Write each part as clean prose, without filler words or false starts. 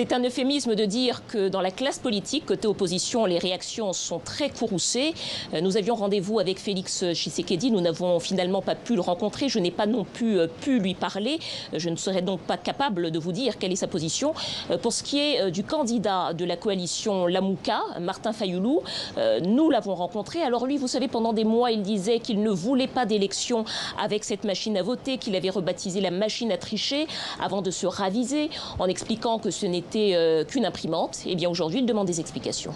C'est un euphémisme de dire que dans la classe politique, côté opposition, les réactions sont très courroucées. Nous avions rendez-vous avec Félix Tshisekedi, nous n'avons finalement pas pu le rencontrer, je n'ai pas non plus pu lui parler, je ne serais donc pas capable de vous dire quelle est sa position. Pour ce qui est du candidat de la coalition Lamouka, Martin Fayulu, nous l'avons rencontré. Alors lui, vous savez, pendant des mois, il disait qu'il ne voulait pas d'élection avec cette machine à voter, qu'il avait rebaptisé la machine à tricher, avant de se raviser en expliquant que ce n'était qu'une imprimante. Et bien aujourd'hui, il demande des explications.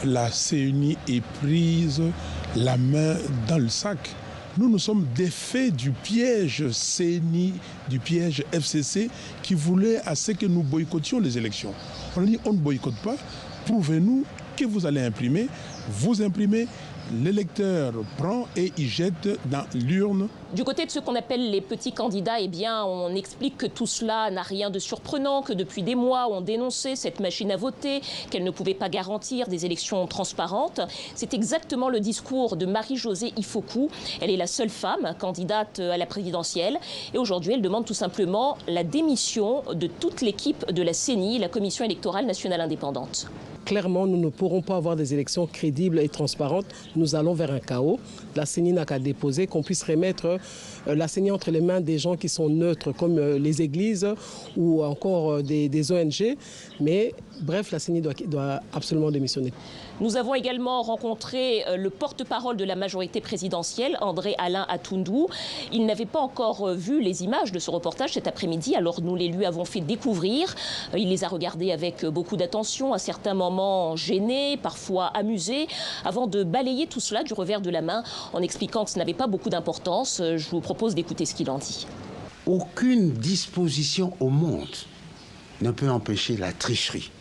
La CENI est prise la main dans le sac. Nous sommes défaits du piège CENI, du piège FCC qui voulait à ce que nous boycottions les élections. On a dit on ne boycotte pas, prouvez-nous que vous allez imprimer, vous imprimez, l'électeur prend et il jette dans l'urne. Du côté de ce qu'on appelle les petits candidats, eh bien, on explique que tout cela n'a rien de surprenant, que depuis des mois, on dénonçait cette machine à voter, qu'elle ne pouvait pas garantir des élections transparentes. C'est exactement le discours de Marie-Josée Ifoku. Elle est la seule femme candidate à la présidentielle. Et aujourd'hui, elle demande tout simplement la démission de toute l'équipe de la CENI, la Commission électorale nationale indépendante. Clairement, nous ne pourrons pas avoir des élections crédibles et transparentes. Nous allons vers un chaos. La CENI n'a qu'à déposer, qu'on puisse remettre la CENI entre les mains des gens qui sont neutres, comme les églises ou encore des ONG. Mais bref, la CENI doit absolument démissionner. Nous avons également rencontré le porte-parole de la majorité présidentielle, André Alain Atundou. Il n'avait pas encore vu les images de ce reportage cet après-midi, alors nous les lui avons fait découvrir. Il les a regardées avec beaucoup d'attention, à certains moments gênés, parfois amusés, avant de balayer tout cela du revers de la main en expliquant que ce n'avait pas beaucoup d'importance. Je vous propose d'écouter ce qu'il en dit. Aucune disposition au monde ne peut empêcher la tricherie.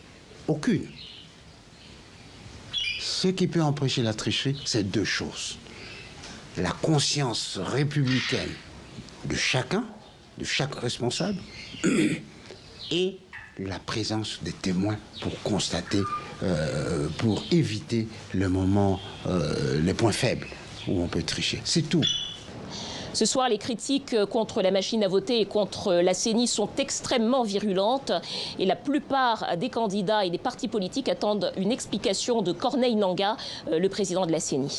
Aucune. Ce qui peut empêcher la tricherie, c'est deux choses. La conscience républicaine de chacun, de chaque responsable, et la présence des témoins pour constater, pour éviter le moment, les points faibles où on peut tricher. C'est tout. Ce soir, les critiques contre la machine à voter et contre la CENI sont extrêmement virulentes et la plupart des candidats et des partis politiques attendent une explication de Corneille Nangaa, le président de la CENI.